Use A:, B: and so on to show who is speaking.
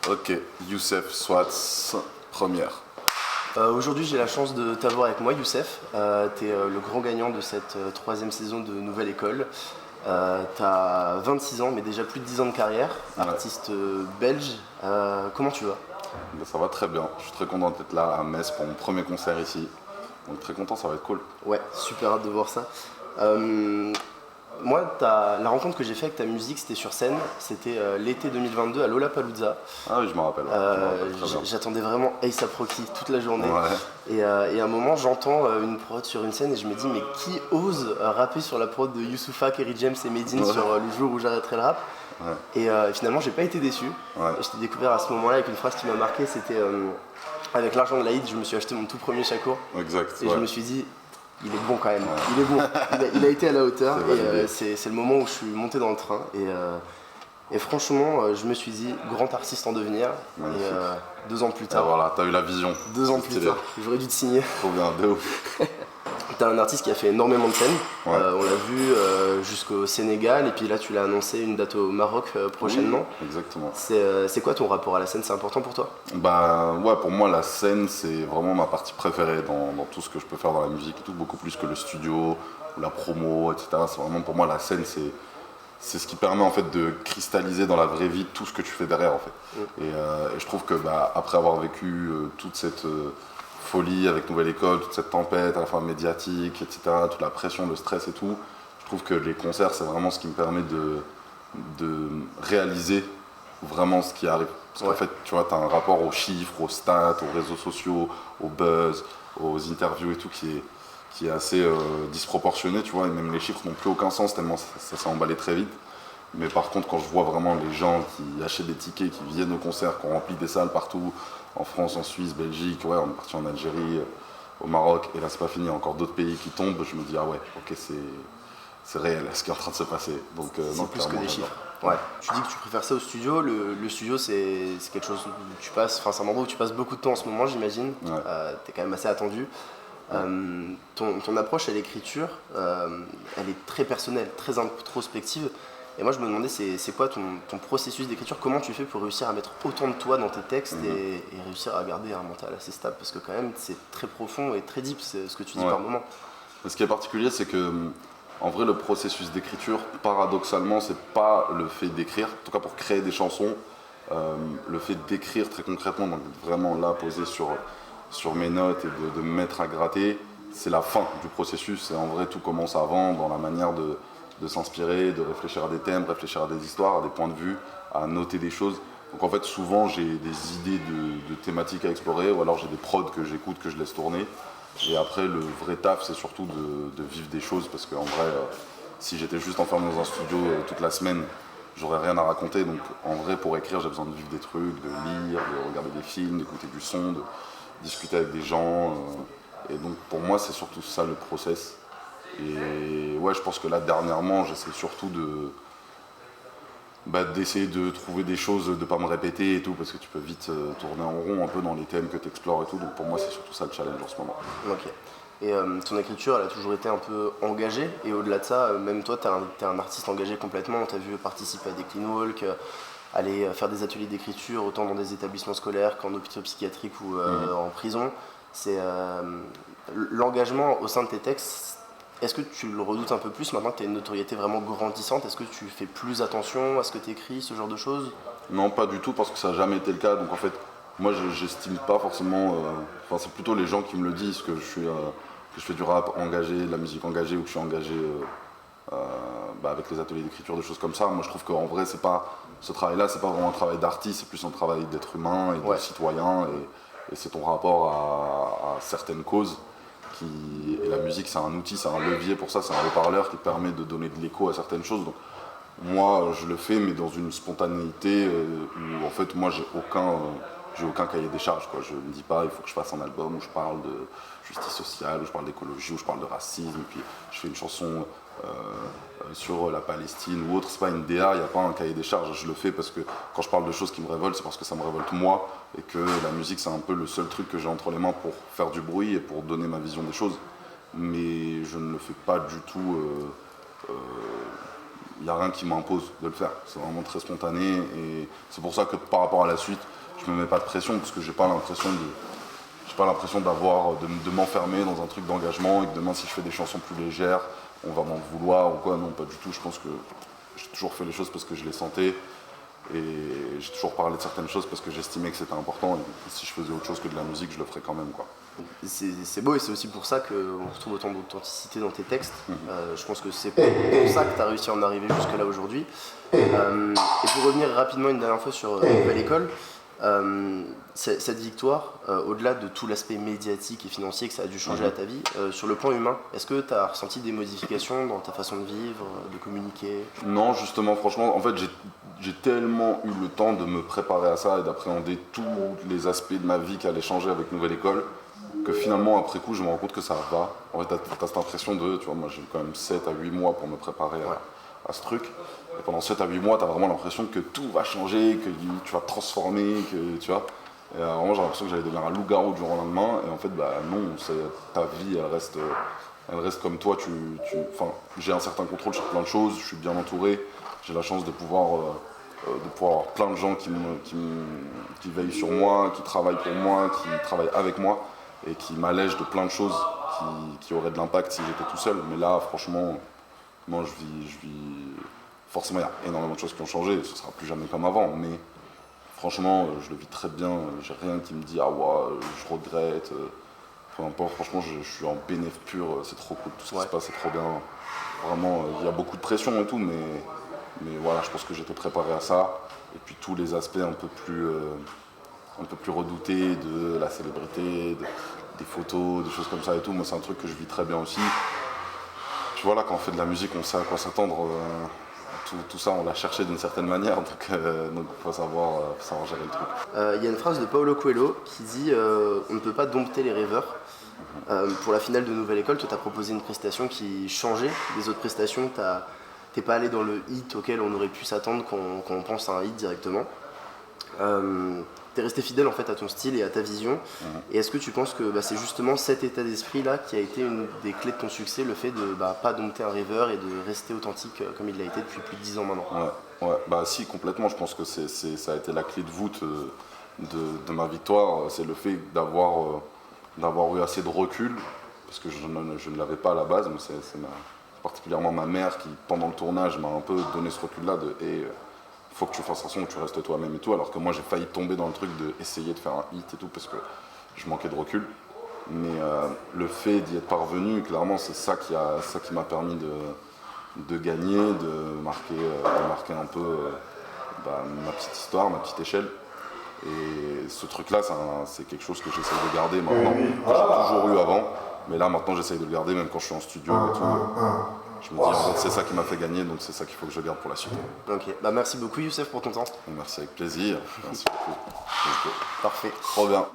A: Ok, Youssef Swatz, première.
B: Aujourd'hui, j'ai la chance de t'avoir avec moi, Youssef. Tu es le grand gagnant de cette troisième saison de Nouvelle École. Tu as 26 ans, mais déjà plus de 10 ans de carrière,
A: Ouais.
B: artiste belge. Comment tu vas?
A: Ben, ça va très bien, je suis très content d'être là à Metz pour mon premier concert ici. Donc très content, ça va être cool.
B: Ouais, super hâte de voir ça. Euh, Moi, la rencontre que j'ai faite avec ta musique, c'était sur scène. C'était l'été 2022 à Lollapalooza.
A: Ah oui, je m'en rappelle, ouais, je m'en rappelle très bien.
B: J'attendais vraiment A$AP Rocky toute la journée.
A: Ouais,
B: Et à un moment, j'entends une prod sur une scène et je me dis, mais qui ose rapper sur la prod de Youssoupha, Kerry James et Medine
A: Ouais.
B: sur le jour où j'arrêterai le rap?
A: ouais,
B: Et finalement, j'ai pas été déçu.
A: ouais.
B: Et je t'ai découvert à ce moment-là avec une phrase qui m'a marqué, c'était avec l'argent de l'Aïd, je me suis acheté mon tout premier Shakur.
A: Exact,
B: Et
A: ouais.
B: je me suis dit, il est bon quand même, il est bon, il a été à la hauteur.
A: C'est
B: Et
A: validé.
B: c'est le moment où je suis monté dans le train. Et franchement, je me suis dit, grand artiste en devenir.
A: Magnifique.
B: Et 2 ans plus
A: Et
B: tard,
A: voilà, t'as eu la vision.
B: 2 ans
A: C'est
B: plus
A: stylé.
B: tard, j'aurais dû te signer.
A: Trop bien, de ouf.
B: T'es un artiste qui a fait énormément de scènes.
A: Ouais.
B: On l'a vu jusqu'au Sénégal, et puis là tu l'as annoncé une date au Maroc prochainement.
A: Oui, exactement.
B: C'est quoi ton rapport à la scène? C'est important pour toi?
A: Bah ouais, pour moi la scène c'est vraiment ma partie préférée dans tout ce que je peux faire dans la musique et tout, beaucoup plus que le studio ou la promo, etc. C'est vraiment pour moi la scène c'est ce qui permet en fait de cristalliser dans la vraie vie tout ce que tu fais derrière en fait. Et je trouve que bah, après avoir vécu toute cette folie avec Nouvelle École, toute cette tempête à la fois médiatique, etc., toute la pression, le stress et tout, je trouve que les concerts c'est vraiment ce qui me permet de réaliser vraiment ce qui arrive. Parce qu'en fait, tu vois, tu as un rapport aux chiffres, aux stats, aux réseaux sociaux, au buzz, aux interviews et tout qui est assez disproportionné, tu vois, et même les chiffres n'ont plus aucun sens tellement ça s'est emballé très vite. Mais par contre, quand je vois vraiment les gens qui achètent des tickets, qui viennent au concert, qui ont rempli des salles partout, en France, en Suisse, Belgique, ouais, on est parti en Algérie, au Maroc, et là c'est pas fini, il y a encore d'autres pays qui tombent, je me dis, ah ouais, ok, c'est réel ce qui est en train de se passer. Donc,
B: C'est
A: non,
B: plus que
A: clairement,
B: des
A: j'adore.
B: chiffres. Ouais. Tu dis que tu préfères ça au studio. Le studio, c'est quelque chose où tu passes. Enfin, c'est un endroit où tu passes beaucoup de temps en ce moment, j'imagine.
A: Ouais.
B: T'es quand même assez attendu. Ton approche à l'écriture, elle est très personnelle, très introspective. Et moi, je me demandais, c'est quoi ton processus d'écriture? Comment tu fais pour réussir à mettre autant de toi dans tes textes et réussir à garder un mental assez stable? Parce que quand même, c'est très profond et très deep, c'est ce que tu dis
A: Ouais.
B: par moment.
A: Ce qui est particulier, c'est que en vrai, le processus d'écriture, paradoxalement, c'est pas le fait d'écrire, en tout cas pour créer des chansons, le fait d'écrire très concrètement, donc vraiment là, posé sur mes notes et de me mettre à gratter, c'est la fin du processus. Et en vrai, tout commence avant, dans la manière de s'inspirer, de réfléchir à des thèmes, réfléchir à des histoires, à des points de vue, à noter des choses. Donc en fait, souvent, j'ai des idées de thématiques à explorer, ou alors j'ai des prods que j'écoute, que je laisse tourner. Et après, le vrai taf, c'est surtout de vivre des choses, parce qu'en vrai, si j'étais juste enfermé dans un studio toute la semaine, j'aurais rien à raconter. Donc en vrai, pour écrire, j'ai besoin de vivre des trucs, de lire, de regarder des films, d'écouter du son, de discuter avec des gens. Et donc pour moi, c'est surtout ça le process. Et ouais, je pense que là, dernièrement, j'essaie surtout d'essayer de trouver des choses, de ne pas me répéter et tout, parce que tu peux vite tourner en rond un peu dans les thèmes que tu explores et tout. Donc pour moi, c'est surtout ça le challenge en ce moment.
B: Ok. Et ton écriture, elle a toujours été un peu engagée. Et au-delà de ça, même toi, t'es un artiste engagé complètement. On t'a vu participer à des clean walk, aller faire des ateliers d'écriture, autant dans des établissements scolaires qu'en hôpitaux psychiatriques ou en prison. C'est l'engagement au sein de tes textes. Est-ce que tu le redoutes un peu plus maintenant que tu as une notoriété vraiment grandissante? Est-ce que tu fais plus attention à ce que tu écris, ce genre de choses?
A: Non, pas du tout, parce que ça n'a jamais été le cas. Donc en fait, moi, j'estime pas forcément. Enfin, c'est plutôt les gens qui me le disent que que je fais du rap engagé, de la musique engagée, ou que je suis engagé avec les ateliers d'écriture, des choses comme ça. Moi, je trouve qu'en vrai, c'est pas ce travail-là, c'est pas vraiment un travail d'artiste, c'est plus un travail d'être humain et de citoyen. Et c'est ton rapport à certaines causes. Et la musique, c'est un outil, c'est un levier pour ça, c'est un haut-parleur qui permet de donner de l'écho à certaines choses. Donc, moi, je le fais, mais dans une spontanéité où, en fait, moi, j'ai aucun cahier des charges, quoi. Je ne me dis pas, il faut que je fasse un album où je parle de justice sociale, où je parle d'écologie, où je parle de racisme, et puis je fais une chanson sur la Palestine ou autre. C'est pas une DA, il n'y a pas un cahier des charges. Je le fais parce que quand je parle de choses qui me révoltent, c'est parce que ça me révolte moi, et que la musique, c'est un peu le seul truc que j'ai entre les mains pour faire du bruit et pour donner ma vision des choses. Mais je ne le fais pas du tout. Il n'y a rien qui m'impose de le faire. C'est vraiment très spontané, et c'est pour ça que par rapport à la suite, je me mets pas de pression parce que j'ai pas l'impression de m'enfermer dans un truc d'engagement et que demain si je fais des chansons plus légères, on va m'en vouloir ou quoi. Non, pas du tout. Je pense que j'ai toujours fait les choses parce que je les sentais et j'ai toujours parlé de certaines choses parce que j'estimais que c'était important et si je faisais autre chose que de la musique, je le ferais quand même, quoi.
B: C'est beau et c'est aussi pour ça qu'on retrouve autant d'authenticité dans tes textes. Je pense que c'est pour ça que tu as réussi à en arriver jusque là aujourd'hui. Et pour revenir rapidement une dernière fois sur Nouvelle École, cette victoire, au-delà de tout l'aspect médiatique et financier que ça a dû changer à ta vie, sur le plan humain, est-ce que tu as ressenti des modifications dans ta façon de vivre, de communiquer?
A: Non, justement, franchement, en fait, j'ai tellement eu le temps de me préparer à ça et d'appréhender tous les aspects de ma vie qui allaient changer avec Nouvelle École, que finalement, après coup, je me rends compte que ça va. En fait, t'as cette impression de, tu vois, moi j'ai eu quand même 7 à 8 mois pour me préparer à ce truc. Et pendant 7 à 8 mois, t'as vraiment l'impression que tout va changer, que tu vas te transformer, que tu vois. Et vraiment, j'ai l'impression que j'allais devenir un loup-garou du jour au lendemain. Et en fait, bah non, ta vie, elle reste comme toi. J'ai un certain contrôle sur plein de choses, je suis bien entouré. J'ai la chance de pouvoir avoir plein de gens qui veillent sur moi, qui travaillent pour moi, qui travaillent avec moi et qui m'allègent de plein de choses qui auraient de l'impact si j'étais tout seul. Mais là, franchement, moi je vis... Forcément, il y a énormément de choses qui ont changé, ce sera plus jamais comme avant, mais franchement, je le vis très bien, j'ai rien qui me dit « Ah ouais, je regrette », peu importe, franchement, je suis en bénéf pur, c'est trop cool, tout ce qui se passe, c'est trop bien. Vraiment, il y a beaucoup de pression et tout, mais voilà, je pense que j'étais préparé à ça. Et puis tous les aspects un peu plus redoutés de la célébrité, des photos, des choses comme ça et tout, moi c'est un truc que je vis très bien aussi. Puis voilà, quand on fait de la musique, on sait à quoi s'attendre. Tout ça, on l'a cherché d'une certaine manière, donc il faut savoir gérer le truc.
B: Il y a une phrase de Paulo Coelho qui dit on ne peut pas dompter les rêveurs. Pour la finale de Nouvelle École, tu as proposé une prestation qui changeait des autres prestations. T'es pas allé dans le hit auquel on aurait pu s'attendre quand on pense à un hit directement. T'es resté fidèle en fait à ton style et à ta vision. Et est-ce que tu penses que c'est justement cet état d'esprit là qui a été une des clés de ton succès, le fait de pas dompter un rêveur et de rester authentique comme il l'a été depuis plus de 10 ans maintenant?
A: Ouais, bah si, complètement. Je pense que ça a été la clé de voûte de ma victoire. C'est le fait d'avoir eu assez de recul, parce que je ne l'avais pas à la base, mais c'est particulièrement ma mère qui, pendant le tournage, m'a un peu donné ce recul-là de faut que tu fasses un son, que tu restes toi-même et tout, alors que moi j'ai failli tomber dans le truc d'essayer de faire un hit et tout, parce que je manquais de recul. Mais le fait d'y être parvenu, clairement, c'est ça qui m'a permis de gagner, de marquer un peu ma petite histoire, ma petite échelle. Et ce truc-là, c'est quelque chose que j'essaie de garder maintenant, que j'ai toujours eu avant, mais là maintenant j'essaie de le garder même quand je suis en studio et tout. Je me dis, en fait, c'est ça qui m'a fait gagner, donc c'est ça qu'il faut que je garde pour la suite.
B: Ok, merci beaucoup Youssef pour ton temps.
A: Merci, avec plaisir. Merci beaucoup.
B: Parfait.
A: Trop bien.